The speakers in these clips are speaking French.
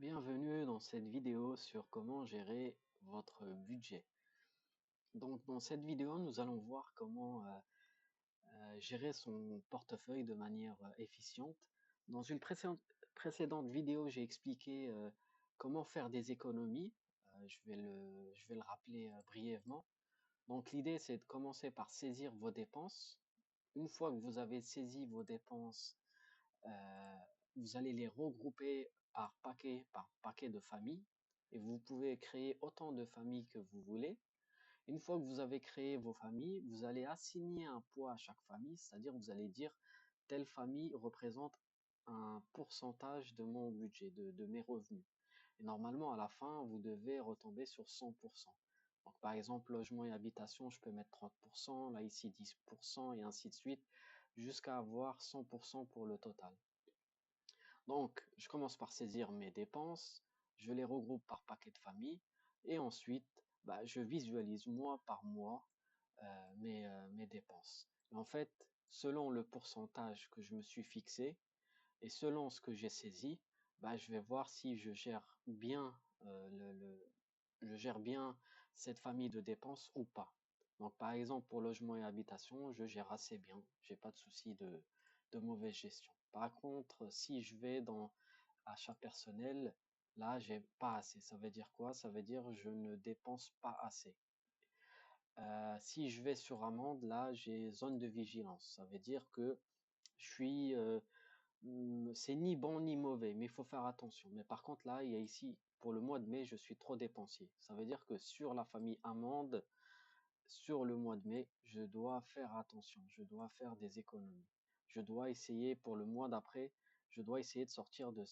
Bienvenue dans cette vidéo sur comment gérer votre budget. Donc dans cette vidéo, nous allons voir comment gérer son portefeuille de manière efficiente. Dans une précédente vidéo, j'ai expliqué comment faire des économies. Je vais le rappeler brièvement. Donc l'idée, c'est de commencer par saisir vos dépenses. Une fois que vous avez saisi vos dépenses, euh, vous allez les regrouper par paquet de familles et vous pouvez créer autant de familles que vous voulez. Une fois que vous avez créé vos familles, vous allez assigner un poids à chaque famille, c'est-à-dire vous allez dire telle famille représente un pourcentage de mon budget, de mes revenus. Et normalement, à la fin, vous devez retomber sur 100%. Donc, par exemple, logement et habitation, je peux mettre 30%, là ici 10%, et ainsi de suite, jusqu'à avoir 100% pour le total. Donc, je commence par saisir mes dépenses, je les regroupe par paquet de famille, et ensuite, je visualise mois par mois mes dépenses. Et en fait, selon le pourcentage que je me suis fixé et selon ce que j'ai saisi, je vais voir si je gère bien je gère bien cette famille de dépenses ou pas. Donc, par exemple, pour logement et habitation, je gère assez bien. J'ai pas de souci de mauvaise gestion. Par contre, si je vais dans achat personnel, là, j'ai pas assez. Ça veut dire quoi? Ça veut dire je ne dépense pas assez. Si je vais sur amende, là, j'ai zone de vigilance. Ça veut dire que je suis, c'est ni bon ni mauvais, mais il faut faire attention. Mais par contre, là, il y a ici, pour le mois de mai, je suis trop dépensier. Ça veut dire que sur la famille amende, sur le mois de mai, je dois faire attention. Je dois faire des économies. Je dois essayer pour le mois d'après, je dois essayer de sortir de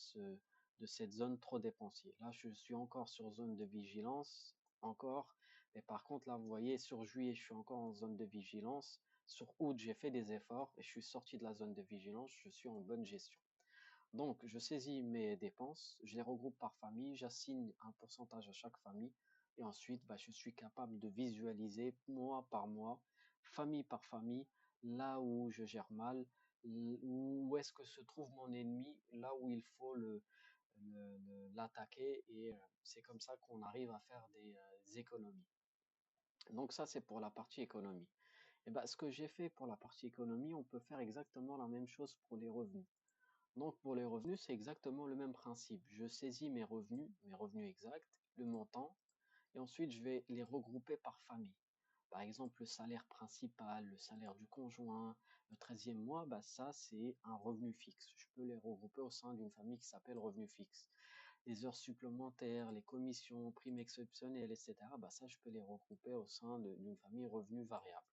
cette zone trop dépensier. Là, je suis encore sur zone de vigilance, encore. Mais par contre, là, vous voyez, sur juillet, je suis encore en zone de vigilance. Sur août, j'ai fait des efforts et je suis sorti de la zone de vigilance. Je suis en bonne gestion. Donc, je saisis mes dépenses, je les regroupe par famille, j'assigne un pourcentage à chaque famille et ensuite, je suis capable de visualiser mois par mois, famille par famille, là où je gère mal, où est-ce que se trouve mon ennemi, là où il faut l'attaquer et c'est comme ça qu'on arrive à faire des économies. Donc ça, c'est pour la partie économie. Et ce que j'ai fait pour la partie économie, on peut faire exactement la même chose pour les revenus. Donc pour les revenus, c'est exactement le même principe. Je saisis mes revenus exacts, le montant, et ensuite je vais les regrouper par famille. Par exemple, le salaire principal, le salaire du conjoint, le 13e mois, ça c'est un revenu fixe. Je peux les regrouper au sein d'une famille qui s'appelle revenu fixe. Les heures supplémentaires, les commissions, primes exceptionnelles, etc., ça je peux les regrouper au sein d'une famille revenu variable.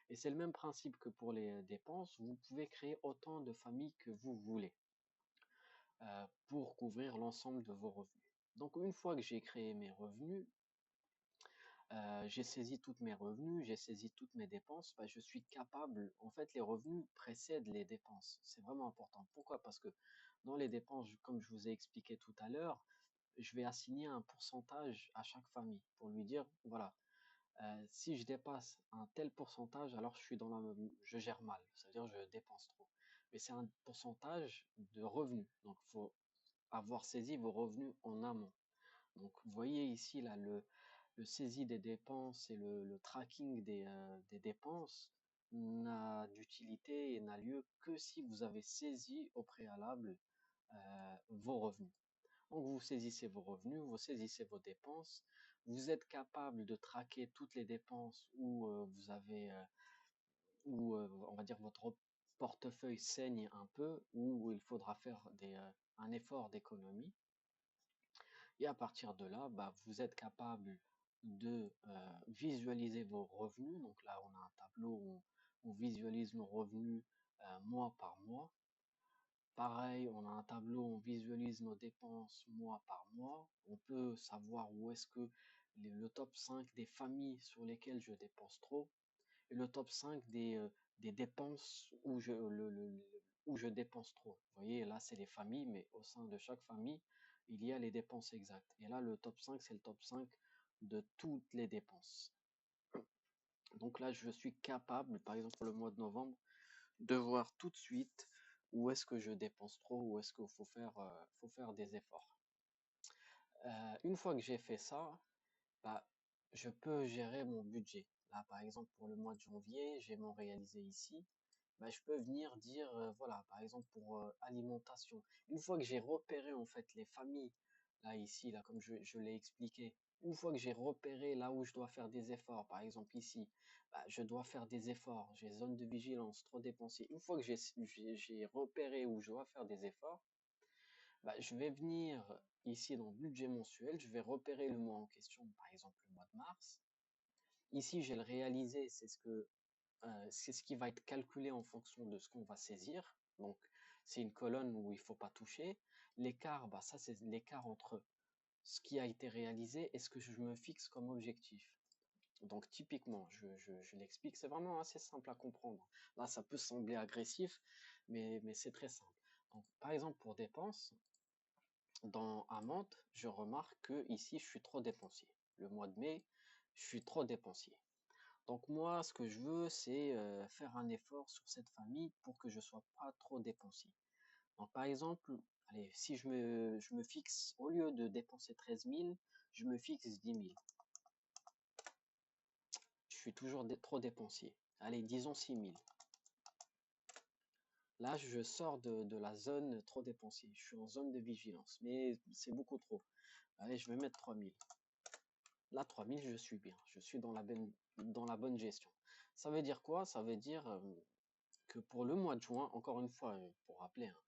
Et c'est le même principe que pour les dépenses, vous pouvez créer autant de familles que vous voulez pour couvrir l'ensemble de vos revenus. Donc une fois que j'ai créé mes revenus, j'ai saisi toutes mes revenus, j'ai saisi toutes mes dépenses, je suis capable, en fait les revenus précèdent les dépenses. C'est vraiment important. Pourquoi? Parce que dans les dépenses, comme je vous ai expliqué tout à l'heure, je vais assigner un pourcentage à chaque famille pour lui dire, voilà, si je dépasse un tel pourcentage, alors je gère mal, c'est-à-dire je dépense trop. Mais c'est un pourcentage de revenus. Donc, il faut avoir saisi vos revenus en amont. Donc, vous voyez ici là, le saisie des dépenses et le tracking des dépenses n'a d'utilité et n'a lieu que si vous avez saisi au préalable vos revenus. Donc, vous saisissez vos revenus, vous saisissez vos dépenses, vous êtes capable de traquer toutes les dépenses où vous avez, où on va dire votre portefeuille saigne un peu, où il faudra faire un effort d'économie. Et à partir de là, vous êtes capable de visualiser vos revenus. Donc là, on a un tableau où on visualise nos revenus mois par mois. Pareil, on a un tableau où on visualise nos dépenses mois par mois. On peut savoir où est-ce que le top 5 des familles sur lesquelles je dépense trop et le top 5 des dépenses où je dépense trop. Vous voyez, là, c'est les familles, mais au sein de chaque famille, il y a les dépenses exactes. Et là, le top 5, c'est le top 5 de toutes les dépenses. Donc là, je suis capable, par exemple pour le mois de novembre, de voir tout de suite où est-ce que je dépense trop, où est-ce qu'il faut faire des efforts. Une fois que j'ai fait ça, bah, je peux gérer mon budget. Là, par exemple, pour le mois de janvier, j'ai mon réalisé ici. Bah, je peux venir dire, voilà, par exemple pour alimentation. Une fois que j'ai repéré en fait les familles, là ici, là comme je l'ai expliqué, une fois que j'ai repéré là où je dois faire des efforts, par exemple ici, bah, je dois faire des efforts, j'ai zone de vigilance, trop dépensé. Une fois que j'ai repéré où je dois faire des efforts, bah, je vais venir ici dans le budget mensuel, je vais repérer le mois en question, par exemple le mois de mars. Ici, j'ai le réalisé, c'est ce qui va être calculé en fonction de ce qu'on va saisir. Donc, c'est une colonne où il ne faut pas toucher. L'écart, bah, ça, c'est l'écart entre ce qui a été réalisé et ce que je me fixe comme objectif. Donc, typiquement, je l'explique, c'est vraiment assez simple à comprendre. Là, ça peut sembler agressif, mais c'est très simple. Donc, par exemple, pour dépenses, dans Amont, je remarque que ici, je suis trop dépensier. Le mois de mai, je suis trop dépensier. Donc moi, ce que je veux, c'est faire un effort sur cette famille pour que je ne sois pas trop dépensier. Donc par exemple, allez, si je me fixe, au lieu de dépenser 13 000, je me fixe 10 000. Je suis toujours trop dépensier. Allez, disons 6 000. Là, je sors de la zone trop dépensier. Je suis en zone de vigilance, mais c'est beaucoup trop. Allez, je vais mettre 3 000. Là, 3 000, je suis bien. Je suis dans la bonne gestion. Ça veut dire quoi? Ça veut dire que pour le mois de juin, encore une fois, pour rappeler, hein,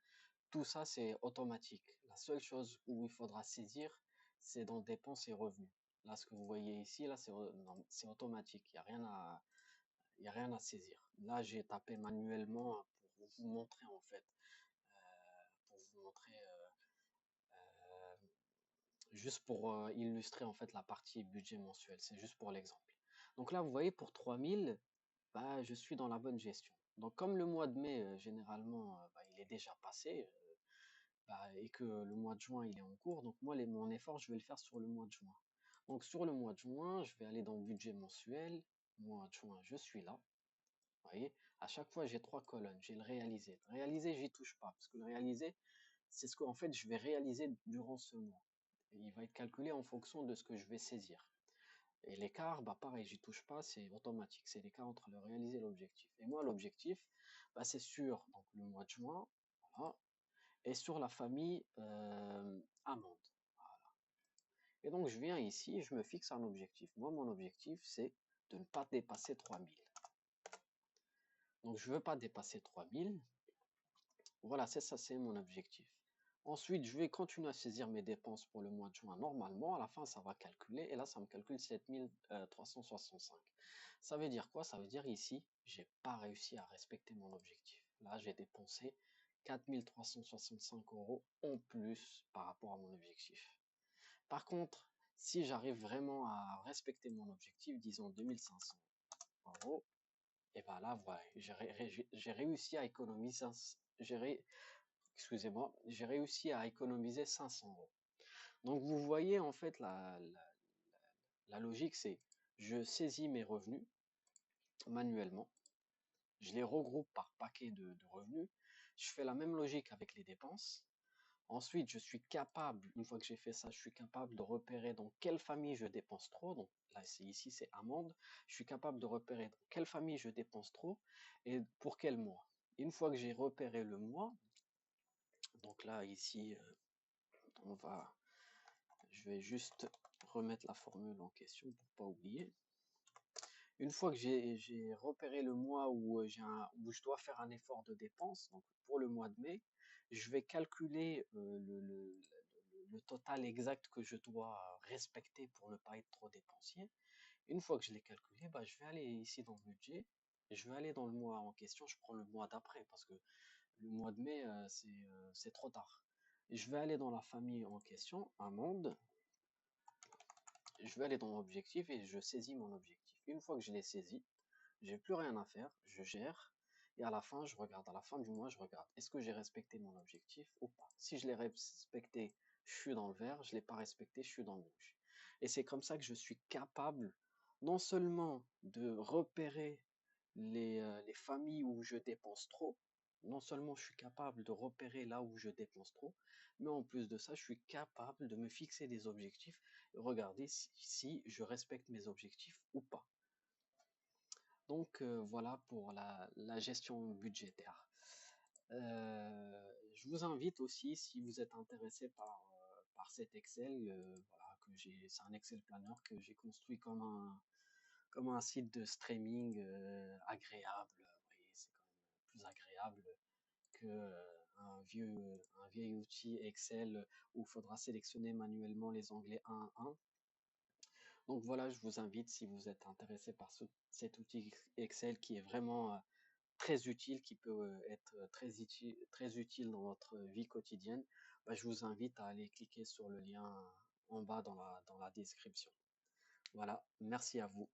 tout ça c'est automatique. La seule chose où il faudra saisir, c'est dans dépenses et revenus. Là, ce que vous voyez ici, là, c'est automatique. Il y a rien à saisir. Là, j'ai tapé manuellement pour vous montrer en fait, pour vous montrer, juste pour illustrer en fait la partie budget mensuel. C'est juste pour l'exemple. Donc là, vous voyez, pour 3 000, bah, je suis dans la bonne gestion. Donc comme le mois de mai, généralement, bah, il est déjà passé, bah, et que le mois de juin, il est en cours, donc moi, mon effort, je vais le faire sur le mois de juin. Donc sur le mois de juin, je vais aller dans le budget mensuel. Mois de juin, je suis là. Vous voyez, à chaque fois, j'ai trois colonnes. J'ai le réalisé. Le réalisé, j'y touche pas, parce que le réalisé, c'est ce qu'en fait, je vais réaliser durant ce mois. Et il va être calculé en fonction de ce que je vais saisir. Et l'écart, bah pareil, j'y touche pas, c'est automatique. C'est l'écart entre le réalisé et l'objectif. Et moi, l'objectif, bah, c'est sur donc, le mois de juin, voilà, et sur la famille amende. Et donc, je viens ici, je me fixe un objectif. Moi, mon objectif, c'est de ne pas dépasser 3 000. Donc, je ne veux pas dépasser 3 000. Voilà, c'est ça, c'est mon objectif. Ensuite, je vais continuer à saisir mes dépenses pour le mois de juin. Normalement, à la fin, ça va calculer. Et là, ça me calcule 7 365. Ça veut dire quoi? Ça veut dire ici, j'ai pas réussi à respecter mon objectif. Là, j'ai dépensé 4 365 € en plus par rapport à mon objectif. Par contre, si j'arrive vraiment à respecter mon objectif, disons 2 500 €, et ben là, voilà, j'ai réussi à économiser, excusez-moi, j'ai réussi à économiser 500 €. Donc vous voyez en fait la logique, c'est je saisis mes revenus manuellement, je les regroupe par paquet de revenus, je fais la même logique avec les dépenses. Ensuite, je suis capable, une fois que j'ai fait ça, je suis capable de repérer dans quelle famille je dépense trop. Donc là, ici, c'est amende. Je suis capable de repérer dans quelle famille je dépense trop et pour quel mois. Une fois que j'ai repéré le mois, donc là, ici, on va, je vais juste remettre la formule en question pour pas oublier. Une fois que j'ai repéré le mois où, où je dois faire un effort de dépense, donc pour le mois de mai, je vais calculer le total exact que je dois respecter pour ne pas être trop dépensier. Une fois que je l'ai calculé, bah, je vais aller ici dans le budget, je vais aller dans le mois en question, je prends le mois d'après parce que le mois de mai, c'est trop tard. Et je vais aller dans la famille en question, un monde, je vais aller dans l'objectif et je saisis mon objectif. Une fois que je l'ai saisi, j'ai plus rien à faire, je gère, et à la fin, je regarde, à la fin du mois, je regarde, est-ce que j'ai respecté mon objectif ou pas? Si je l'ai respecté, je suis dans le vert, je ne l'ai pas respecté, je suis dans le rouge. Et c'est comme ça que je suis capable non seulement de repérer les familles où je dépense trop, non seulement je suis capable de repérer là où je dépense trop, mais en plus de ça, je suis capable de me fixer des objectifs et regarder si je respecte mes objectifs ou pas. Donc voilà pour la gestion budgétaire. Je vous invite aussi, si vous êtes intéressé par cet Excel, voilà, c'est un Excel Planner que j'ai construit comme un site de streaming agréable. Vous voyez, c'est quand même plus agréable que un vieil outil Excel où il faudra sélectionner manuellement les onglets un à un. Donc voilà, je vous invite, si vous êtes intéressé par cet outil Excel qui est vraiment très utile, qui peut être très utile dans votre vie quotidienne, bah, je vous invite à aller cliquer sur le lien en bas dans la description. Voilà, merci à vous.